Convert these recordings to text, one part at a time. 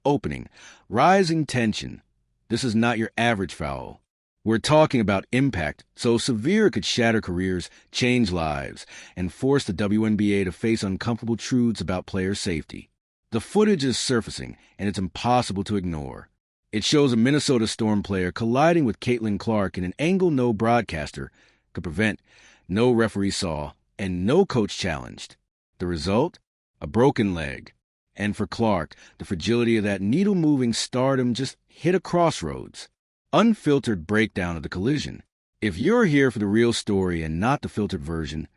opening, rising tension. This is not your average foul. We're talking about impact so severe it could shatter careers, change lives, and force the WNBA to face uncomfortable truths about player safety. The footage is surfacing, and it's impossible to ignore. It shows a Minnesota Storm player colliding with Caitlin Clark in an angle no broadcaster could prevent, no referee saw, and no coach challenged. The result? A broken leg. And for Clark, the fragility of that needle-moving stardom just hit a crossroads. Unfiltered breakdown of the collision. If you're here for the real story and not the filtered version,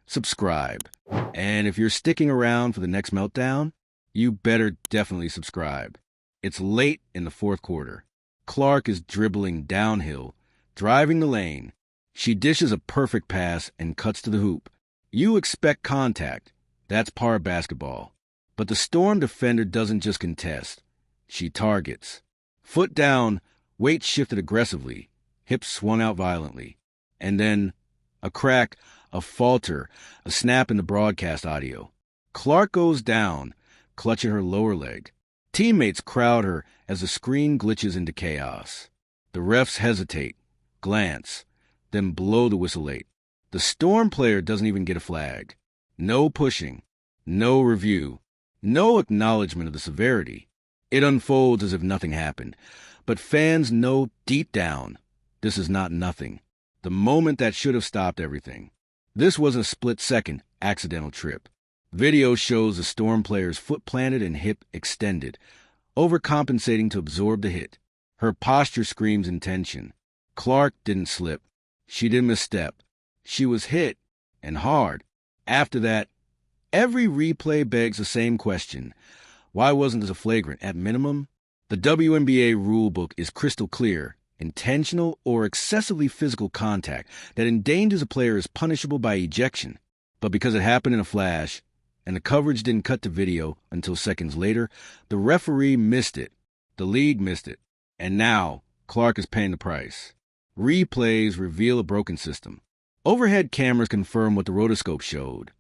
subscribe. And if you're sticking around for the next meltdown, you better definitely subscribe. It's late in the fourth quarter. Clark is dribbling downhill, driving the lane. She dishes a perfect pass and cuts to the hoop. You expect contact. That's par basketball. But the Storm defender doesn't just contest. She targets. Foot down, weight shifted aggressively, hips swung out violently. And then, a crack, a falter, a snap in the broadcast audio. Clark goes down, clutching her lower leg. Teammates crowd her as the screen glitches into chaos. The refs hesitate, glance, then blow the whistle late. The Storm player doesn't even get a flag. No pushing, no review, no acknowledgement of the severity. It unfolds as if nothing happened. But fans know deep down, this is not nothing. The moment that should have stopped everything. This was a split-second, accidental trip. Video shows the Storm player's foot planted and hip extended, overcompensating to absorb the hit. Her posture screams intention. Clark didn't slip. She didn't misstep. She was hit, and hard. After that, every replay begs the same question. Why wasn't this a flagrant at minimum? The WNBA rulebook is crystal clear. Intentional or excessively physical contact that endangers a player is punishable by ejection. But because it happened in a flash, and the coverage didn't cut to video until seconds later, the referee missed it. The league missed it. And now, Clark is paying the price. Replays reveal a broken system. Overhead cameras confirm what the rotoscope showed.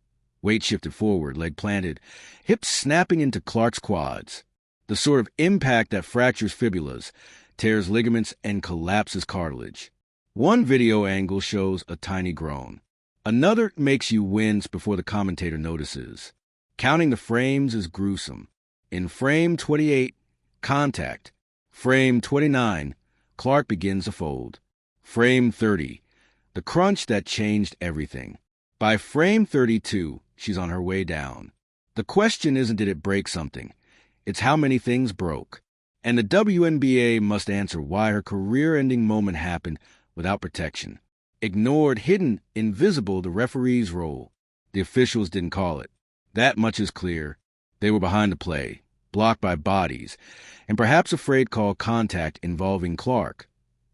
Weight shifted forward, leg planted, hips snapping into Clark's quads. The sort of impact that fractures fibulas, tears ligaments, and collapses cartilage. One video angle shows a tiny groan. Another makes you wince before the commentator notices. Counting the frames is gruesome. In frame 28, contact. Frame 29, Clark begins to fold. Frame 30, the crunch that changed everything. By frame 32, she's on her way down. The question isn't did it break something. It's how many things broke. And the WNBA must answer why her career-ending moment happened without protection. Ignored, hidden, invisible, the referee's role. The officials didn't call it. That much is clear. They were behind the play, blocked by bodies, and perhaps afraid to call contact involving Clark,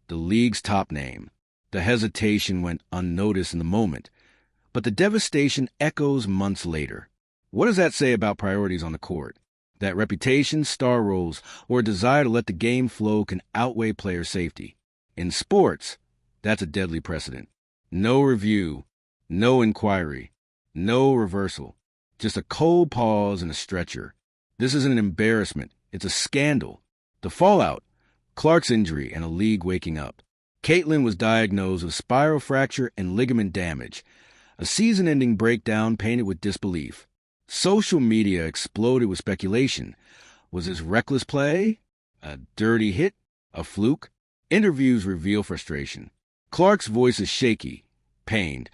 the league's top name. The hesitation went unnoticed in the moment, but the devastation echoes months later. What does that say about priorities on the court? That reputation, star roles, or a desire to let the game flow can outweigh player safety. In sports, that's a deadly precedent. No review, no inquiry, no reversal. Just a cold pause and a stretcher. This isn't an embarrassment. It's a scandal. The fallout, Clark's injury and a league waking up. Caitlin was diagnosed with spiral fracture and ligament damage, a season-ending breakdown painted with disbelief. Social media exploded with speculation. Was this reckless play? A dirty hit? A fluke? Interviews reveal frustration. Clark's voice is shaky, pained,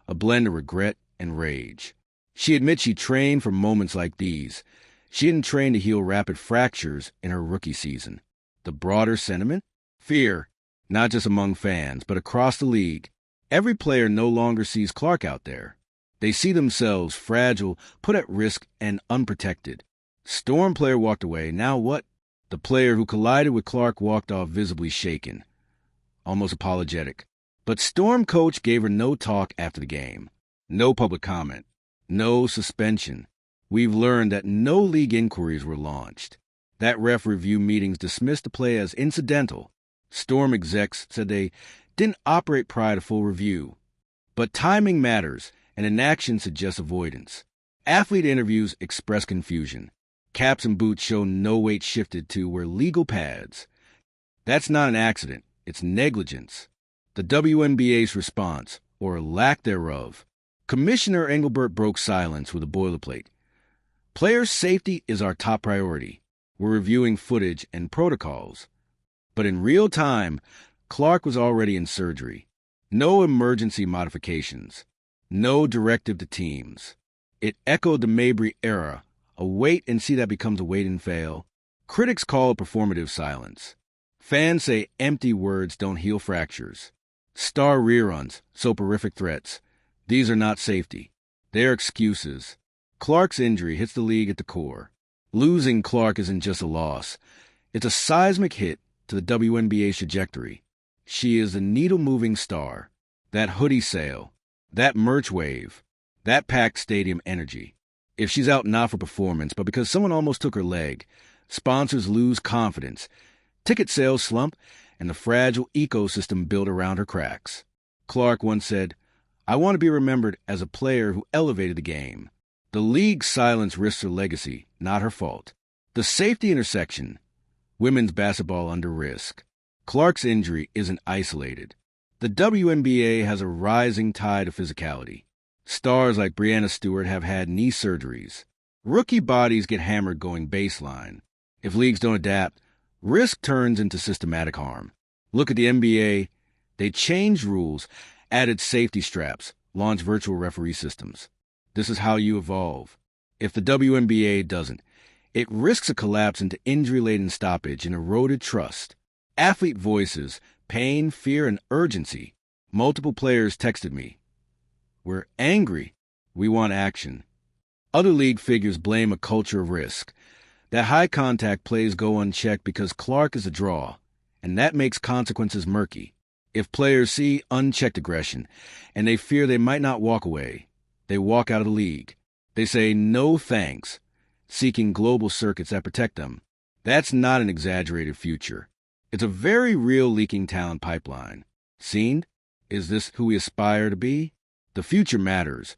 a blend of regret and rage. She admits she trained for moments like these. She didn't train to heal rapid fractures in her rookie season. The broader sentiment? Fear, not just among fans, but across the league. Every player no longer sees Clark out there. They see themselves fragile, put at risk, and unprotected. Storm player walked away. Now what? The player who collided with Clark walked off visibly shaken, almost apologetic. But Storm coach gave her no talk after the game. No public comment. No suspension. We've learned that no league inquiries were launched. That ref review meetings dismissed the play as incidental. Storm execs said they didn't operate prior to full review. But timing matters, and inaction suggests avoidance. Athlete interviews express confusion. Caps and boots show no weight shifted to where legal pads. That's not an accident. It's negligence. The WNBA's response, or lack thereof. Commissioner Engelbert broke silence with a boilerplate. Player safety is our top priority. We're reviewing footage and protocols. But in real time, Clark was already in surgery. No emergency modifications. No directive to teams. It echoed the Mabry era, a wait and see that becomes a wait and fail. Critics call it performative silence. Fans say empty words don't heal fractures. Star reruns, soporific threats. These are not safety. They're excuses. Clark's injury hits the league at the core. Losing Clark isn't just a loss. It's a seismic hit to the WNBA's trajectory. She is the needle-moving star. That hoodie sale. That merch wave. That packed stadium energy. If she's out not for performance, but because someone almost took her leg, sponsors lose confidence. Ticket sales slump, and the fragile ecosystem built around her cracks. Clark once said, "I want to be remembered as a player who elevated the game." The league's silence risks her legacy, not her fault. The safety intersection. Women's basketball under risk. Clark's injury isn't isolated. The WNBA has a rising tide of physicality. Stars like Breanna Stewart have had knee surgeries. Rookie bodies get hammered going baseline. If leagues don't adapt, risk turns into systematic harm. Look at the NBA. They changed rules, added safety straps, launched virtual referee systems. This is how you evolve. If the WNBA doesn't, it risks a collapse into injury-laden stoppage and eroded trust. Athlete voices, pain, fear, and urgency. Multiple players texted me. "We're angry. We want action." Other league figures blame a culture of risk. That high-contact plays go unchecked because Clark is a draw, and that makes consequences murky. If players see unchecked aggression, and they fear they might not walk away, they walk out of the league. They say no thanks, seeking global circuits that protect them. That's not an exaggerated future. It's a very real leaking talent pipeline. Seen? Is this who we aspire to be? The future matters,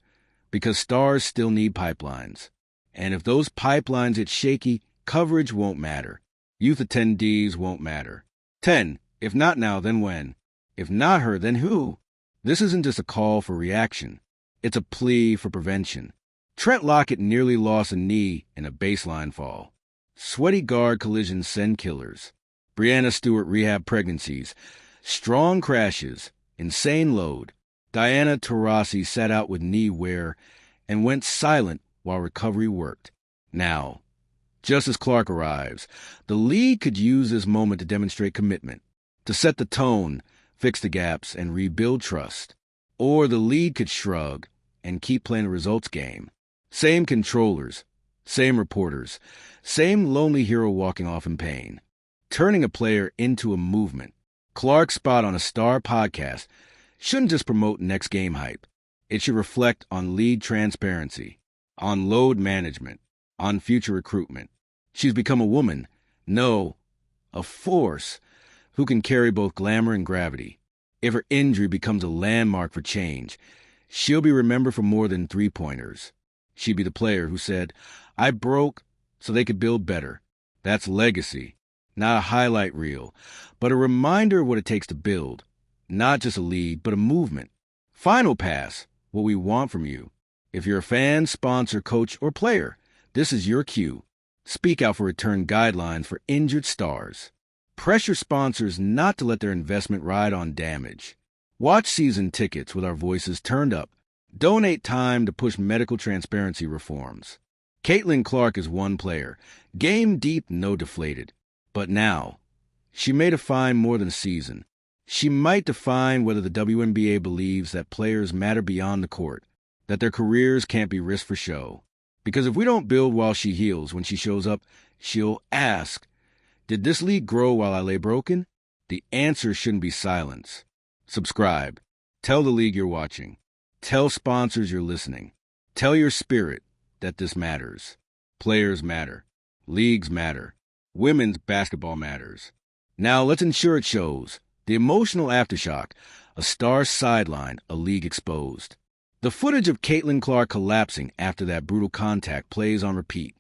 because stars still need pipelines. And if those pipelines get shaky, coverage won't matter. Youth attendees won't matter. 10. If not now, then when? If not her, then who? This isn't just a call for reaction. It's a plea for prevention. Trent Lockett nearly lost a knee in a baseline fall. Sweaty guard collisions send killers. Breanna Stewart rehab pregnancies. Strong crashes. Insane load. Diana Taurasi sat out with knee wear and went silent while recovery worked. Now, just as Clark arrives, the league could use this moment to demonstrate commitment, to set the tone, fix the gaps, and rebuild trust. Or the league could shrug and keep playing the results game. Same controllers, same reporters, same lonely hero walking off in pain. Turning a player into a movement. Clark's spot on a Star podcast shouldn't just promote next game hype. It should reflect on league transparency, on load management, on future recruitment. She's become a woman, no, a force, who can carry both glamour and gravity. If her injury becomes a landmark for change, she'll be remembered for more than three-pointers. She'd be the player who said, "I broke so they could build better." That's legacy, not a highlight reel, but a reminder of what it takes to build. Not just a lead, but a movement. Final pass, what we want from you. If you're a fan, sponsor, coach, or player, this is your cue. Speak out for return guidelines for injured stars. Pressure sponsors not to let their investment ride on damage. Watch season tickets with our voices turned up. Donate time to push medical transparency reforms. Caitlin Clark is one player. Game deep, no deflated. But now, she may define more than a season. She might define whether the WNBA believes that players matter beyond the court, that their careers can't be risked for show. Because if we don't build while she heals, when she shows up, she'll ask, "Did this league grow while I lay broken?" The answer shouldn't be silence. Subscribe. Tell the league you're watching. Tell sponsors you're listening. Tell your spirit that this matters. Players matter. Leagues matter. Women's basketball matters. Now let's ensure it shows. The emotional aftershock, a star sideline, a league exposed. The footage of Caitlin Clark collapsing after that brutal contact plays on repeat.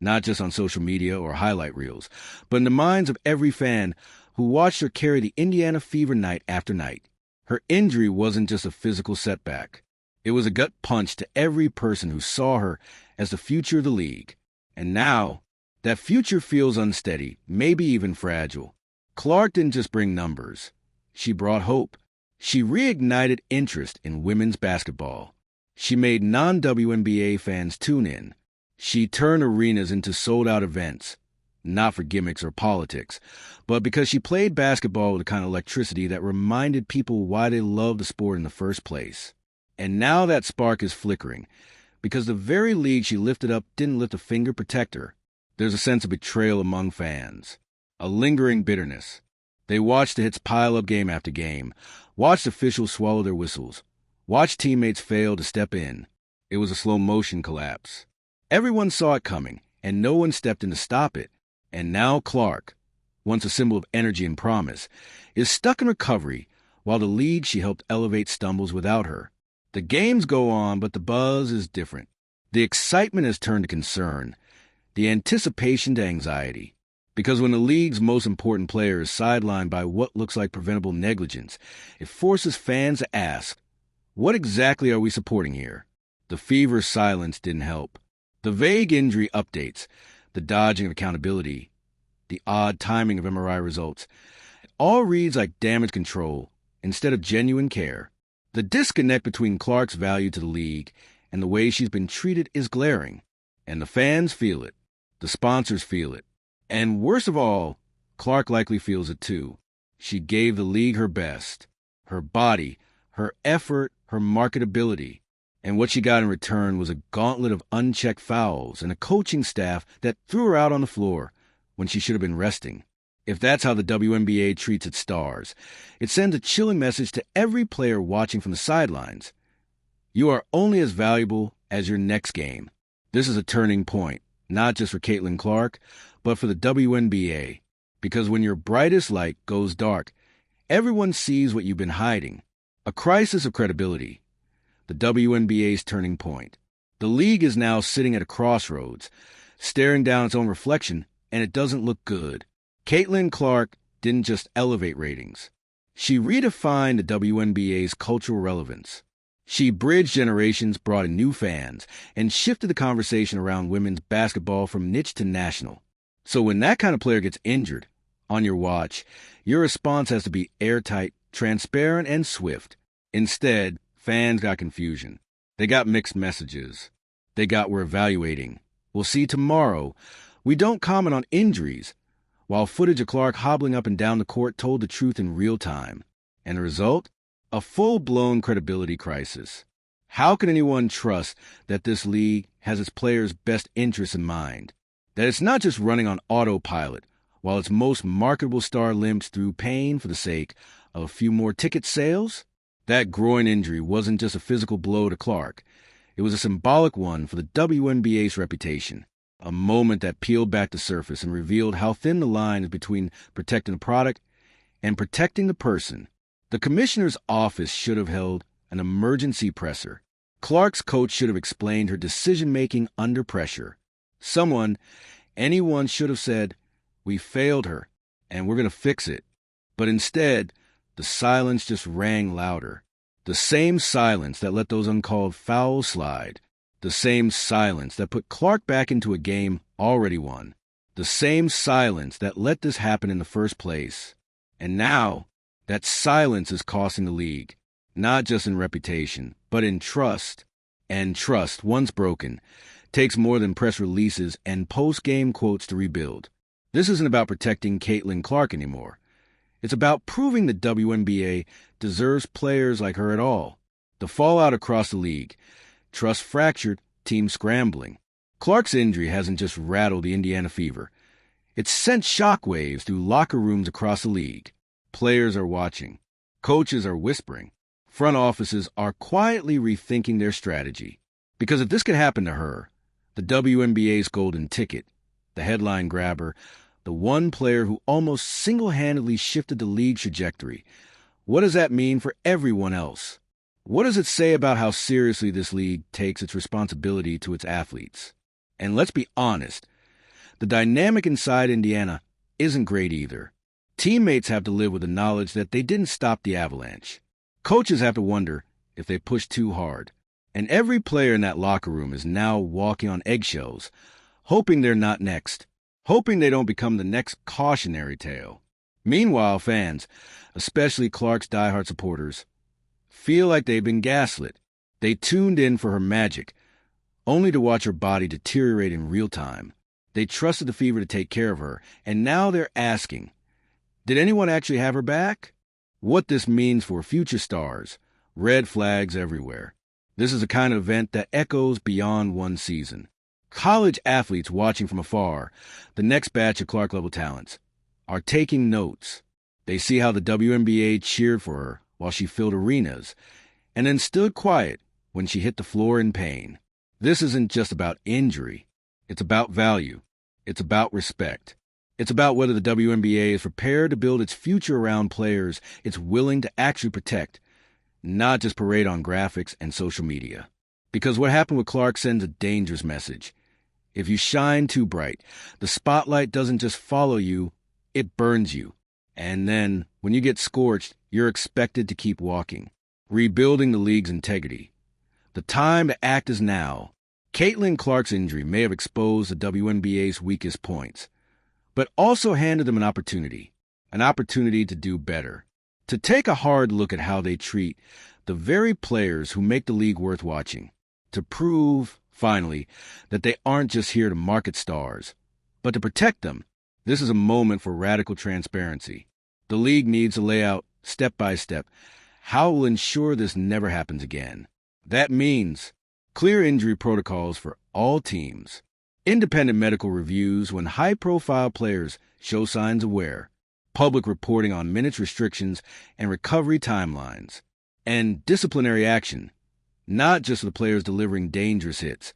not just on social media or highlight reels, but in the minds of every fan who watched her carry the Indiana Fever night after night. Her injury wasn't just a physical setback. It was a gut punch to every person who saw her as the future of the league. And now, that future feels unsteady, maybe even fragile. Clark didn't just bring numbers. She brought hope. She reignited interest in women's basketball. She made non-WNBA fans tune in. She turned arenas into sold-out events, not for gimmicks or politics, but because she played basketball with the kind of electricity that reminded people why they loved the sport in the first place. And now that spark is flickering, because the very league she lifted up didn't lift a finger to protect her. There's a sense of betrayal among fans, a lingering bitterness. They watch the hits pile up game after game, watched officials swallow their whistles, watched teammates fail to step in. It was a slow-motion collapse. Everyone saw it coming, and no one stepped in to stop it. And now Clark, once a symbol of energy and promise, is stuck in recovery while the lead she helped elevate stumbles without her. The games go on, but the buzz is different. The excitement has turned to concern, the anticipation to anxiety. Because when the league's most important player is sidelined by what looks like preventable negligence, it forces fans to ask, what exactly are we supporting here? The Fever's silence didn't help. The vague injury updates, the dodging of accountability, the odd timing of MRI results, it all reads like damage control instead of genuine care. The disconnect between Clark's value to the league and the way she's been treated is glaring, and the fans feel it. The sponsors feel it. And worst of all, Clark likely feels it too. She gave the league her best, her body, her effort, her marketability. And what she got in return was a gauntlet of unchecked fouls and a coaching staff that threw her out on the floor when she should have been resting. If that's how the WNBA treats its stars, it sends a chilling message to every player watching from the sidelines. You are only as valuable as your next game. This is a turning point, not just for Caitlin Clark, but for the WNBA. Because when your brightest light goes dark, everyone sees what you've been hiding. A crisis of credibility. The WNBA's turning point. The league is now sitting at a crossroads, staring down its own reflection, and it doesn't look good. Caitlin Clark didn't just elevate ratings. She redefined the WNBA's cultural relevance. She bridged generations, brought in new fans, and shifted the conversation around women's basketball from niche to national. So when that kind of player gets injured, on your watch, your response has to be airtight, transparent, and swift. Instead, fans got confusion. They got mixed messages. They got "we're evaluating." "We'll see tomorrow." "We don't comment on injuries," while footage of Clark hobbling up and down the court told the truth in real time. And the result? A full-blown credibility crisis. How can anyone trust that this league has its players' best interests in mind? That it's not just running on autopilot while its most marketable star limps through pain for the sake of a few more ticket sales? That groin injury wasn't just a physical blow to Clark. It was a symbolic one for the WNBA's reputation. A moment that peeled back the surface and revealed how thin the line is between protecting the product and protecting the person. The commissioner's office should have held an emergency presser. Clark's coach should have explained her decision-making under pressure. Anyone should have said, "We failed her, and we're going to fix it." But instead, the silence just rang louder. The same silence that let those uncalled fouls slide. The same silence that put Clark back into a game already won. The same silence that let this happen in the first place. And now, that silence is costing the league, not just in reputation, but in trust. And trust, once broken, takes more than press releases and post-game quotes to rebuild. This isn't about protecting Caitlin Clark anymore. It's about proving the WNBA deserves players like her at all. The fallout across the league. Trust fractured, team scrambling. Clark's injury hasn't just rattled the Indiana Fever. It's sent shockwaves through locker rooms across the league. Players are watching. Coaches are whispering. Front offices are quietly rethinking their strategy. Because if this could happen to her, the WNBA's golden ticket, the headline grabber, the one player who almost single-handedly shifted the league's trajectory, what does that mean for everyone else? What does it say about how seriously this league takes its responsibility to its athletes? And let's be honest, The dynamic inside Indiana isn't great either. Teammates have to live with the knowledge that they didn't stop the avalanche. Coaches have to wonder if they pushed too hard. And every player in that locker room is now walking on eggshells, hoping they're not next, hoping they don't become the next cautionary tale. Meanwhile, fans, especially Clark's diehard supporters, feel like they've been gaslit. They tuned in for her magic, only to watch her body deteriorate in real time. They trusted the Fever to take care of her, and now they're asking, did anyone actually have her back? What this means for future stars, red flags everywhere. This is a kind of event that echoes beyond one season. College athletes watching from afar, the next batch of Clark-level talents, are taking notes. They see how the WNBA cheered for her while she filled arenas, and then stood quiet when she hit the floor in pain. This isn't just about injury. It's about value. It's about respect. It's about whether the WNBA is prepared to build its future around players it's willing to actually protect, not just parade on graphics and social media. Because what happened with Clark sends a dangerous message. If you shine too bright, the spotlight doesn't just follow you, it burns you. And then, when you get scorched, you're expected to keep walking, rebuilding the league's integrity. The time to act is now. Caitlin Clark's injury may have exposed the WNBA's weakest points, but also handed them an opportunity to do better, to take a hard look at how they treat the very players who make the league worth watching, to prove, finally, that they aren't just here to market stars, but to protect them. This is a moment for radical transparency. The league needs to lay out, step by step, how it will ensure this never happens again. That means clear injury protocols for all teams, independent medical reviews when high-profile players show signs of wear, public reporting on minutes restrictions and recovery timelines, and disciplinary action, not just for the players delivering dangerous hits,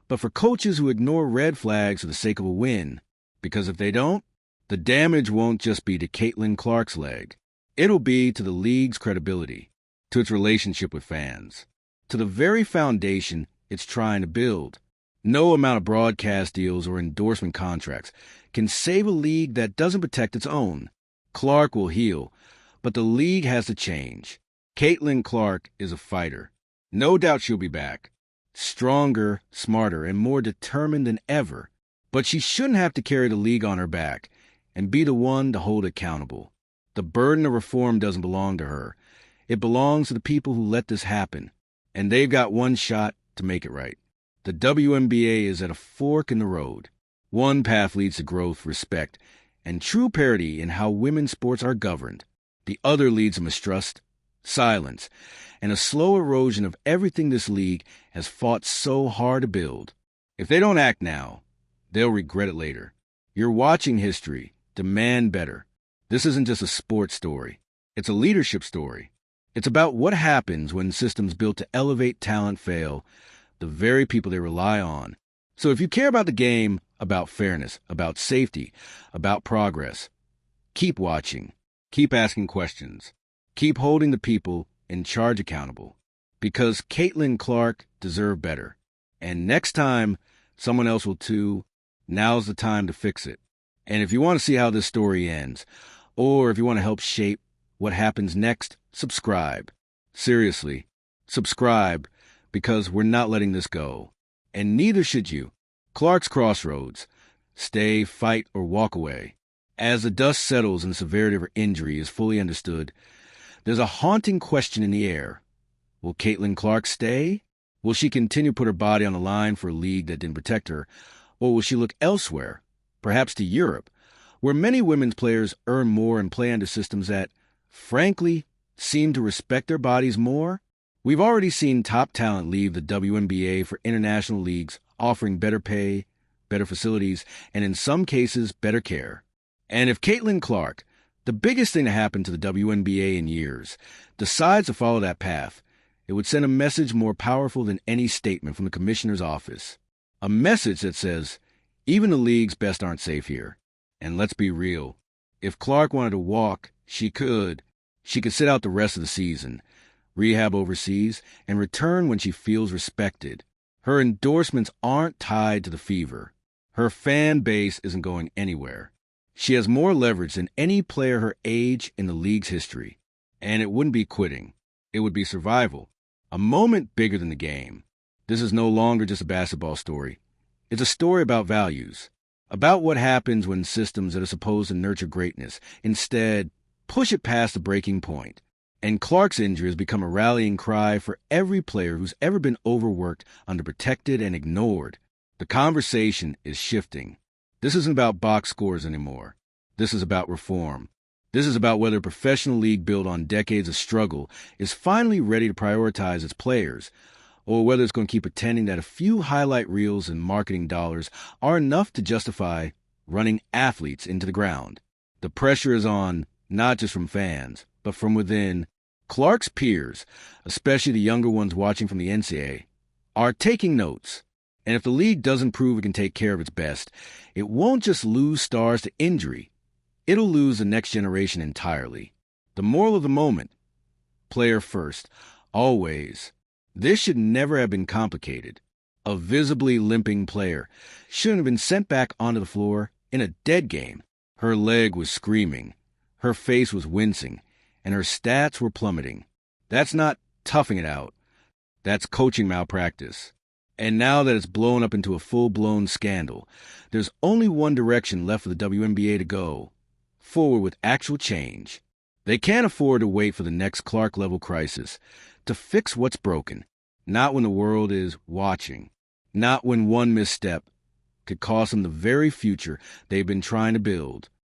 but for coaches who ignore red flags for the sake of a win. Because if they don't, the damage won't just be to Caitlin Clark's leg. It'll be to the league's credibility, to its relationship with fans, to the very foundation it's trying to build. No amount of broadcast deals or endorsement contracts can save a league that doesn't protect its own. Clark will heal, but the league has to change. Caitlin Clark is a fighter. No doubt she'll be back, stronger, smarter, and more determined than ever. But she shouldn't have to carry the league on her back and be the one to hold accountable. The burden of reform doesn't belong to her. It belongs to the people who let this happen, and they've got one shot to make it right. The WNBA is at a fork in the road. One path leads to growth, respect, and true parity in how women's sports are governed. The other leads to mistrust, silence, and a slow erosion of everything this league has fought so hard to build. If they don't act now, they'll regret it later. You're watching history. Demand better. This isn't just a sports story. It's a leadership story. It's about what happens when systems built to elevate talent fail, the very people they rely on. So if you care about the game, about fairness, about safety, about progress, keep watching. Keep asking questions. Keep holding the people in charge accountable. Because Caitlin Clark deserved better. And next time, someone else will too. Now's the time to fix it. And if you want to see how this story ends, or if you want to help shape what happens next, subscribe. Seriously, subscribe, because we're not letting this go. And neither should you. Clark's Crossroads. Stay, fight, or walk away. As the dust settles and the severity of her injury is fully understood, there's a haunting question in the air. Will Caitlin Clark stay? Will she continue to put her body on the line for a league that didn't protect her? Or will she look elsewhere, perhaps to Europe, where many women's players earn more and play under systems that, frankly, seem to respect their bodies more? We've already seen top talent leave the WNBA for international leagues offering better pay, better facilities, and in some cases, better care. And if Caitlin Clark, the biggest thing to happen to the WNBA in years, decides to follow that path, it would send a message more powerful than any statement from the commissioner's office. A message that says, even the league's best aren't safe here. And let's be real. If Clark wanted to walk, she could. She could sit out the rest of the season, rehab overseas, and return when she feels respected. Her endorsements aren't tied to the Fever. Her fan base isn't going anywhere. She has more leverage than any player her age in the league's history. And it wouldn't be quitting. It would be survival. A moment bigger than the game. This is no longer just a basketball story. It's a story about values. About what happens when systems that are supposed to nurture greatness instead push it past the breaking point. And Clark's injury has become a rallying cry for every player who's ever been overworked, underprotected, and ignored. The conversation is shifting. This isn't about box scores anymore. This is about reform. This is about whether a professional league built on decades of struggle is finally ready to prioritize its players, or whether it's going to keep pretending that a few highlight reels and marketing dollars are enough to justify running athletes into the ground. The pressure is on, not just from fans, but from within. Clark's peers, especially the younger ones watching from the NCAA, are taking notes. And if the league doesn't prove it can take care of its best, it won't just lose stars to injury. It'll lose the next generation entirely. The moral of the moment: player first, always. This should never have been complicated. A visibly limping player shouldn't have been sent back onto the floor in a dead game. Her leg was screaming, her face was wincing, and her stats were plummeting. That's not toughing it out. That's coaching malpractice. And now that it's blown up into a full-blown scandal, there's only one direction left for the WNBA to go: forward with actual change. They can't afford to wait for the next Clark-level crisis to fix what's broken, not when the world is watching, not when one misstep could cost them the very future they've been trying to build.